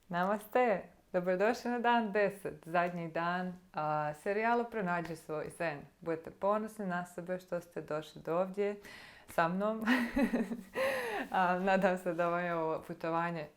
Namaste! Dobrodošli na dan 10, zadnji dan serijalu Pronađi svoj zen. Budete ponosni na sebe što ste došli do ovdje sa mnom. Nadam se da vam je ovo putovanje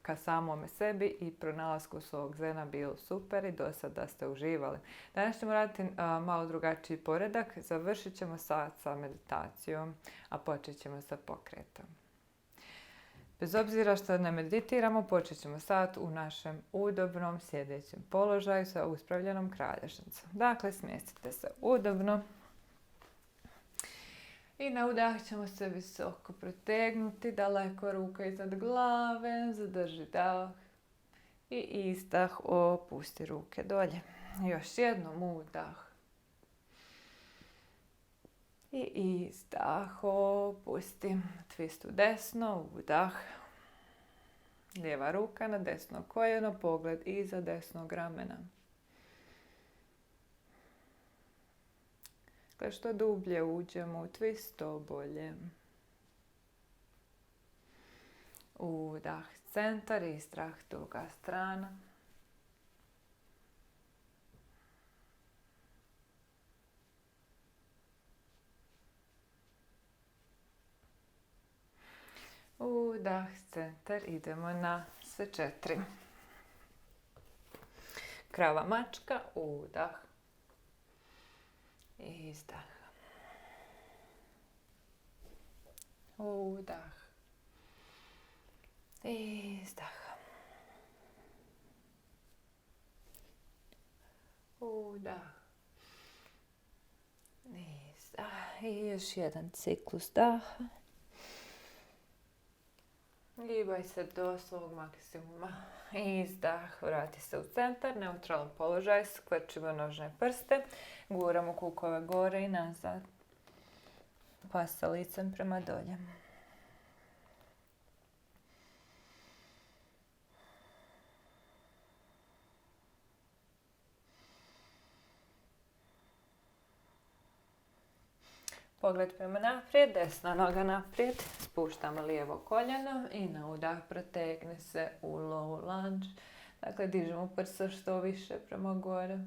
ka samome sebi i pronalasku svog zena bilo super i do sada ste uživali. Danas ćemo raditi malo drugačiji poredak. Završit ćemo sat sa meditacijom, a počet ćemo sa pokretom. Bez obzira što ne meditiramo, počet ćemo sat u našem udobnom sjedećem položaju sa uspravljenom kralježnicom. Dakle, smjestite se udobno i na udah ćemo se visoko protegnuti, daleko ruka iznad glave, zadrži dah i izdah, opusti ruke dolje. Još jednom udah i izdah, opusti. Twist u desno, udah. Lijeva ruka na desno koljeno, pogled iza desnog ramena. Dakle, što dublje uđemo u twist, to bolje. Udah, centar, izdah, druga strana. Udah, centar, idemo na sve 4. Krava mačka, udah, izdah, udah, izdah, udah, izdah i još jedan ciklus daha. Gibaj se do svog maksimuma. Izdah, vrati se u centar, neutralan položaj, skvrčimo nožne prste, guramo kukove gore i nazad, pa sa licem prema dolje. Pogled prema naprijed, desna noga naprijed, spuštamo lijevo koljeno i na udah protegne se u low lunge. Dakle, dižemo prsa što više prema gore.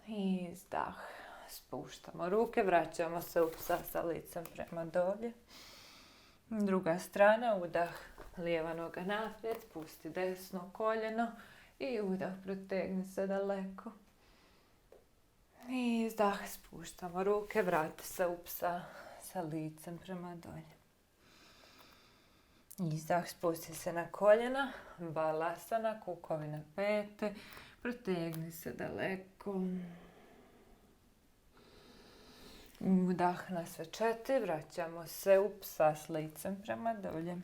Izdah, spuštamo ruke, vraćamo se u psa sa licem prema dolje. Druga strana, udah, lijeva noga naprijed, spusti desno koljeno i udah, protegne se daleko. I izdah, spuštamo ruke, vrati se u psa sa licem prema dolje. Izdah, spusti se na koljena, balasana, kukovi na pete, protegni se daleko. Udah na sve 4, vraćamo se u psa s licem prema dolje.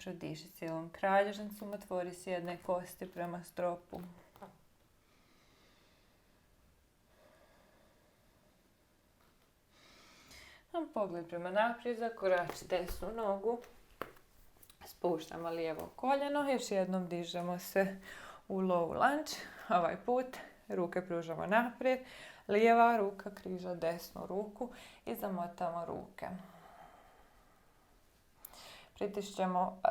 Prodiši cijelom kralježnicom, otvori s jedne kosti prema stropu. Pogled prema naprijed, zakorači desnu nogu. Spuštamo lijevo koljeno, još jednom dižemo se u low lunge. Ovaj put ruke pružamo naprijed, lijeva ruka križa desnu ruku i zamotamo ruke. Pritišćemo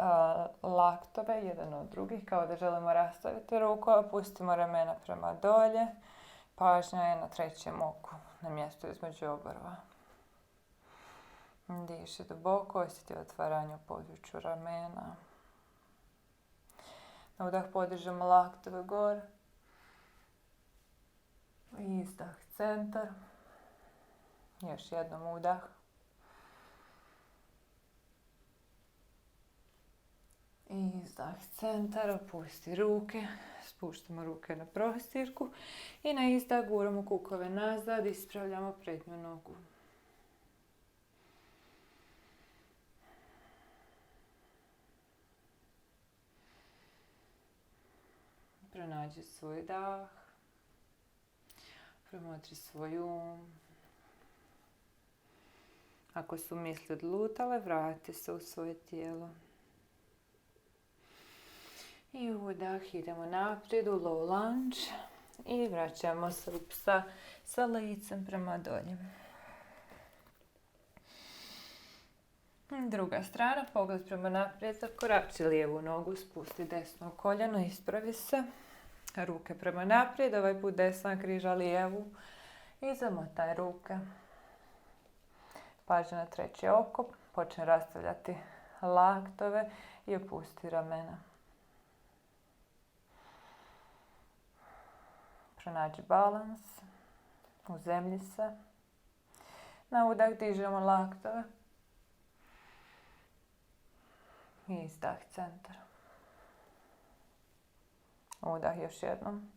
laktove jedan od drugih kao da želimo rastaviti ruku, opustimo ramena prema dolje. Pažnja je na trećem oku, na mjestu između obrva. Diši duboko, osjeti otvaranje u području ramena. Na udah podižemo laktove gore. Izdah, centar. Još jednom udah. Izdah, centar, opusti ruke, spuštamo ruke na prostirku i na izdah guramo kukove nazad, ispravljamo prednju nogu. Pronađi svoj dah, promotri svoj um. Ako su misli odlutale, vrati se u svoje tijelo. I udah, idemo naprijed u low lunge i vraćamo se u psa sa licem prema dolje. Druga strana, pogled prema naprijed, zakorači lijevu nogu, spusti desno koljeno, ispravi se. Ruke prema naprijed, ovaj put desna križa lijevu i zamotaj ruke. Pažnja na treće oko, počne rastavljati laktove i opusti ramena. Pronađi balans, uzemlji se. Na udah dižemo laktove. I izdah centar. Udah još jednom.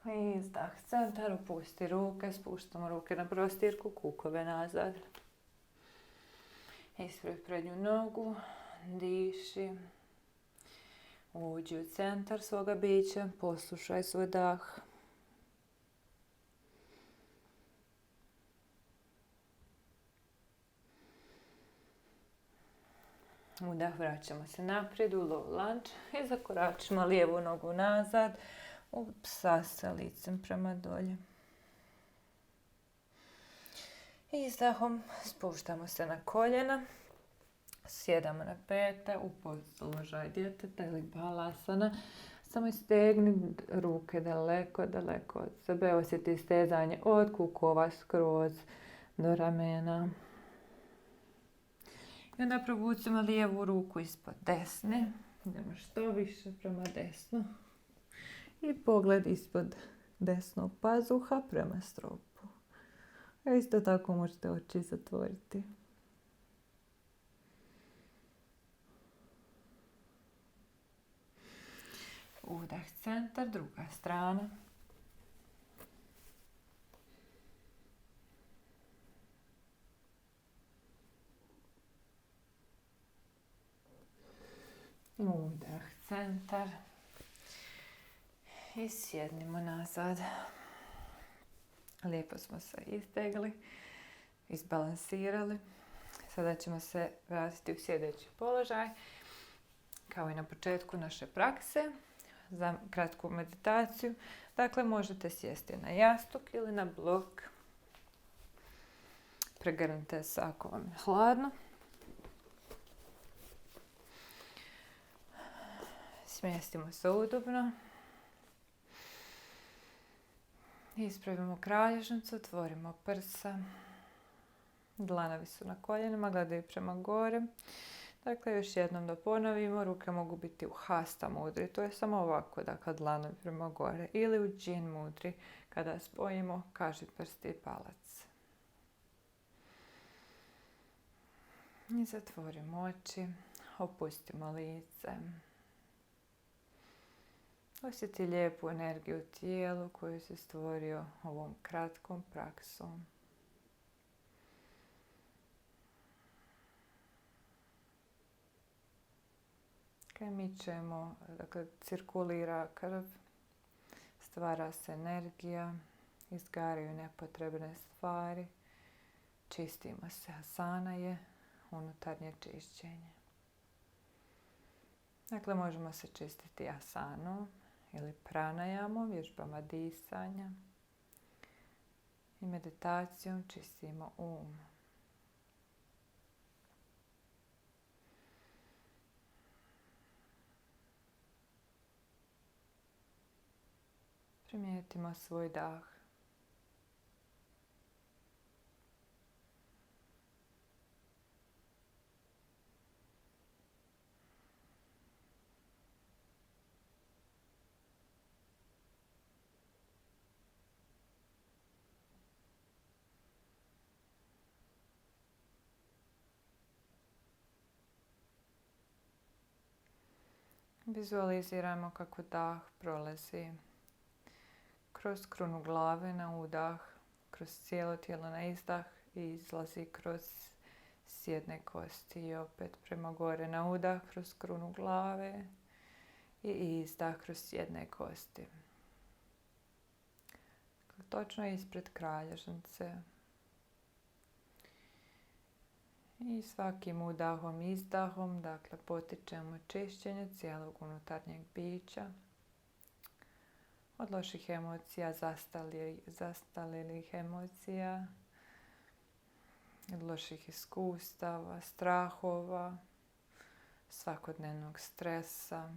I izdah centar, opusti ruke, spuštamo ruke na prostirku, kukove nazad. Ispravi prednju nogu, diši. Uđi u centar svoga bića, poslušaj svoj dah. Udah, vraćamo se naprijed u low lunge i zakoračimo lijevu nogu nazad u psa sa licem prema dolje. I izdahom spuštamo se na koljena, sjedamo na pete u položaj djeteta ili balasana. Samo istegni ruke daleko, daleko od sebe. Osjeti stezanje od kukova skroz do ramena. I onda provucimo lijevu ruku ispod desne. Idemo što više prema desno. I pogled ispod desnog pazuha prema stropu. A isto tako možete oči zatvoriti. Udah centar, druga strana. Udah centar. I sjednimo nazad. Lijepo smo se iztegli, izbalansirali. Sada ćemo se vratiti u sjedeći položaj. Kao i na početku naše prakse, za kratku meditaciju. Dakle, možete sjesti na jastuk ili na blok. Pregrnite se ako vam je hladno. Smjestimo se udobno. Ispravimo kralježnicu, otvorimo prsa. Dlanovi su na koljenima, gledaju prema gore. Dakle, još jednom da ponovimo, ruke mogu biti u hasta mudri, to je samo ovako, dakle, dlanovi prema gore. Ili u džin mudri, kada spojimo kaži prsti i palac. I zatvorimo oči, opustimo lice. Osjeti lijepu energiju u tijelu koju si stvorio ovom kratkom praksom. Kad mičemo, dakle, cirkulira krv, stvara se energija, izgaraju nepotrebne stvari, čistimo se, asana je unutarnje čišćenje. Dakle, možemo se čistiti asanom ili pranajamom, vježbama disanja i meditacijom čistimo um. Primijetimo svoj dah. Vizualiziramo kako dah prolazi kroz krunu glave na udah, kroz cijelo tijelo na izdah i izlazi kroz sjedne kosti i opet prema gore na udah kroz krunu glave i izdah kroz sjedne kosti. Točno ispred kralježnice. I svakim udahom i izdahom, dakle, potičemo čišćenje cijelog unutarnjeg bića. Od loših emocija, zastaljelih emocija, od loših iskustava, strahova, svakodnevnog stresa.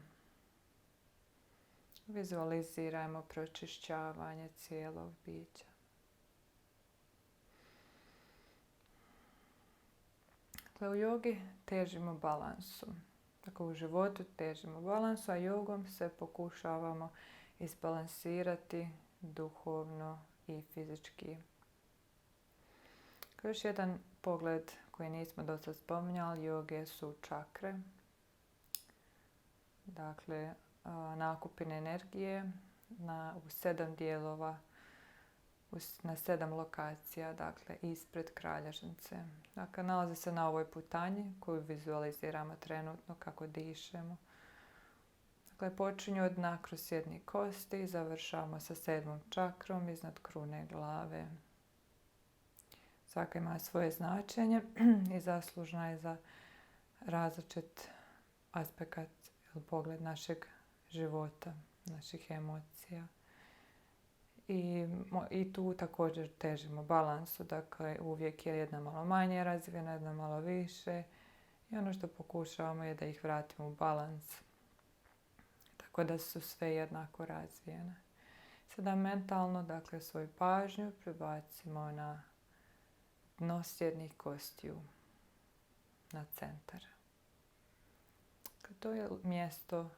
Vizualizirajmo pročišćavanje cijelog bića. Dakle, u jogi težimo balansu. Dakle, u životu težimo balansu, a jogom se pokušavamo izbalansirati duhovno i fizički. Još jedan pogled koji nismo dosta spominjali joge su čakre. Dakle, nakupine energije u 7 dijelova, na 7 lokacija, dakle ispred kralježnice. Dakle, nalazi se na ovoj putanji koju vizualiziramo trenutno kako dišemo. Dakle, počinju od nakrosjednih kosti i završavamo sa 7. čakrom iznad krune glave. Svaka ima svoje značenje i zaslužna je za različit aspekt ili pogled našeg života, naših emocija. I tu također težimo balansu, dakle uvijek je jedna malo manje razvijena, jedna malo više i ono što pokušavamo je da ih vratimo u balans, tako da su sve jednako razvijene. Sada mentalno, dakle svoju pažnju prebacimo na dno sjednih kostiju, na centar. To je mjesto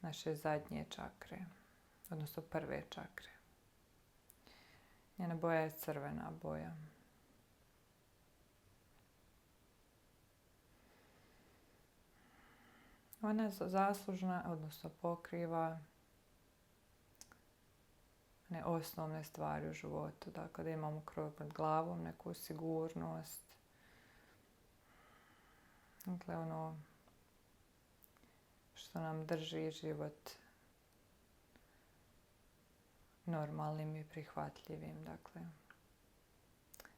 naše zadnje čakre, odnosno prve čakre. Njena boja je crvena boja. Ona je zaslužna, odnosno pokriva one osnovne stvari u životu. Dakle, da imamo krov nad glavom, neku sigurnost. Dakle, ono što nam drži život normalnim i prihvatljivim. Dakle,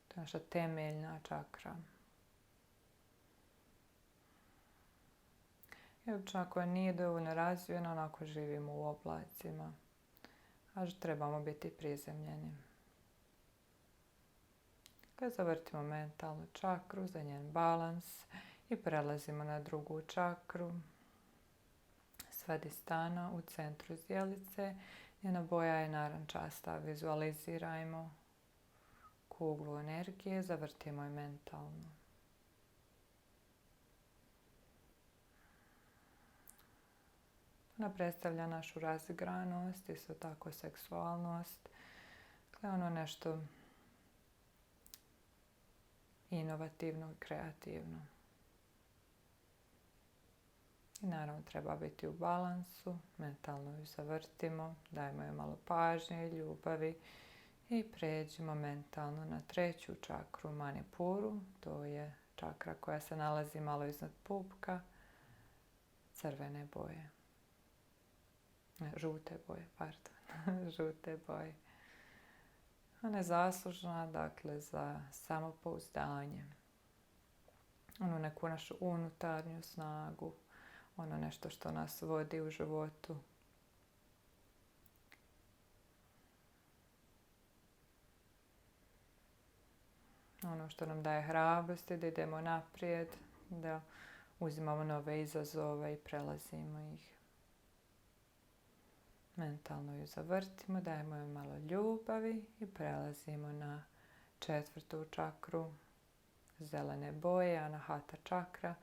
to je naša temeljna čakra. I obično ako nije dovoljno razvijena, onako živimo u oblacima. A trebamo biti prizemljeni. Kad zavrtimo mentalnu čakru za njen balans i prelazimo na drugu čakru, Svadhisthana u centru zdjelice. Njena boja je narančasta. Vizualizirajmo kuglu energije, zavrtimo je mentalno. Ona predstavlja našu razigranost, isto tako seksualnost. Dakle, ono nešto inovativno i kreativno. I naravno treba biti u balansu, mentalno ju zavrtimo, dajmo joj malo pažnje i ljubavi i pređimo mentalno na treću čakru Manipuru. To je čakra koja se nalazi malo iznad pupka, crvene boje. Žute boje, pardon, žute boje. Ona je zaslužna, dakle, za samopouzdanje. Onu neku našu unutarnju snagu, ono nešto što nas vodi u životu. Ono što nam daje hrabrosti da idemo naprijed, da uzimamo nove izazove i prelazimo ih. Mentalno ju zavrtimo, dajemo joj malo ljubavi i prelazimo na četvrtu čakru zelene boje, Anahata čakra,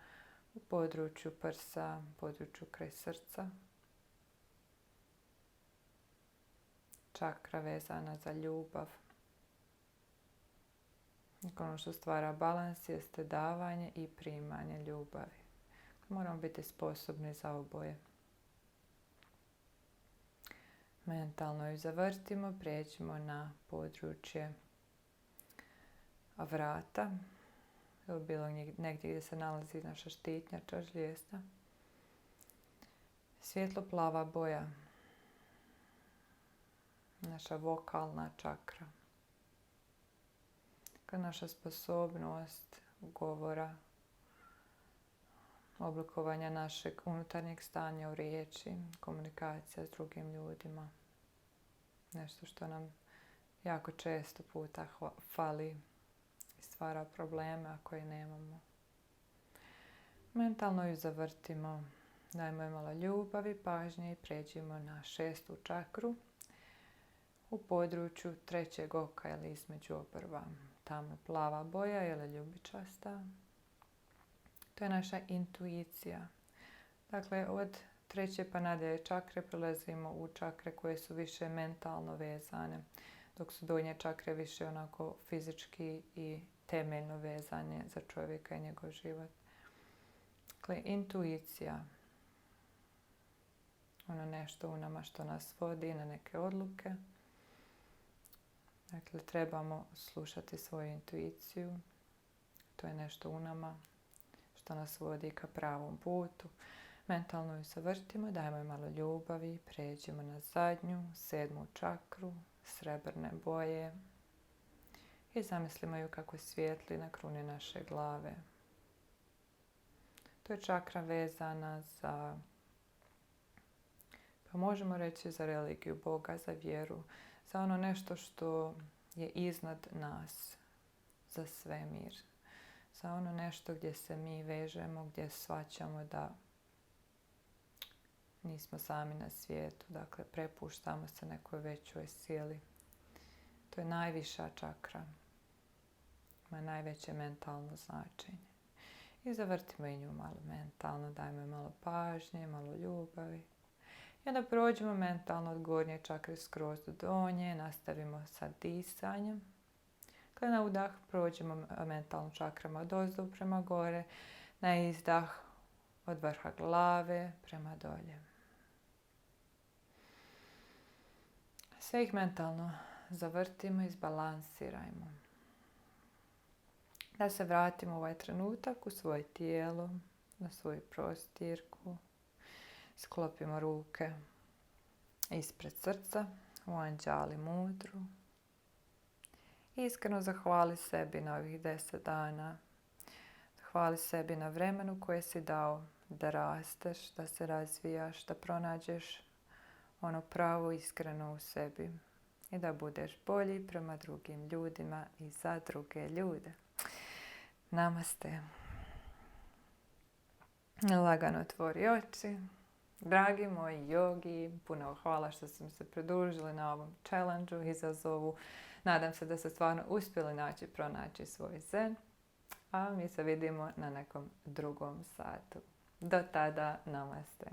u području prsa, području kraj srca. Čakra vezana za ljubav. Ono što stvara balans jeste davanje i primanje ljubavi. Moramo biti sposobni za oboje. Mentalno ju zavrtimo, prijeđimo na područje vrata. Ili bilo negdje gdje se nalazi naša štitnjača, žlijezda. Svjetlo plava boja. Naša vokalna čakra. Naša sposobnost govora, oblikovanja našeg unutarnjeg stanja u riječi, komunikacija s drugim ljudima. Nešto što nam jako često puta fali i stvara probleme ako je nemamo. Mentalno ju zavrtimo. Dajmo je malo ljubavi, pažnje i pređimo na 6. čakru u području 3. oka ili između obrva. Tamo je plava boja ili ljubičasta. To je naša intuicija. Dakle, od 3. pa nadalje čakre prelazimo u čakre koje su više mentalno vezane, dok su donje čakre više onako fizički i temeljno vezane za čovjeka i njegov život. Dakle, intuicija. Ono nešto u nama što nas vodi na neke odluke. Dakle, trebamo slušati svoju intuiciju. To je nešto u nama što nas vodi ka pravom putu. Mentalno ju zavrtimo, dajmo je malo ljubavi, pređemo na zadnju, 7. čakru, srebrne boje i zamislimo ju kako svijetli na kruni naše glave. To je čakra vezana za, pa možemo reći za religiju Boga, za vjeru, za ono nešto što je iznad nas, za svemir, za ono nešto gdje se mi vežemo, gdje shvaćamo da nismo sami na svijetu, dakle prepuštamo se nekoj većoj sili. To je najviša čakra, ima najveće mentalno značenje. I zavrtimo i nju malo mentalno, dajmo je malo pažnje, malo ljubavi. I onda prođemo mentalno od gornje čakre skroz do donje, nastavimo sa disanjem. Kada na udah prođemo mentalno čakrama od ozdo prema gore, na izdah od vrha glave prema dolje. Sve ih mentalno zavrtimo i izbalansirajmo. Da se vratimo u ovaj trenutak u svoje tijelo, na svoju prostirku. Sklopimo ruke ispred srca u anđali mudru. Iskreno zahvali sebi na ovih 10 dana. Zahvali sebi na vremenu koje si dao da rasteš, da se razvijaš, da pronađeš ono pravo iskreno u sebi i da budeš bolji prema drugim ljudima i za druge ljude. Namaste. Lagano otvori oči. Dragi moji jogi, puno hvala što ste mi se pridružili na ovom challenge-u, izazovu. Nadam se da ste stvarno uspjeli pronaći svoj zen. A mi se vidimo na nekom drugom satu. Do tada, namaste.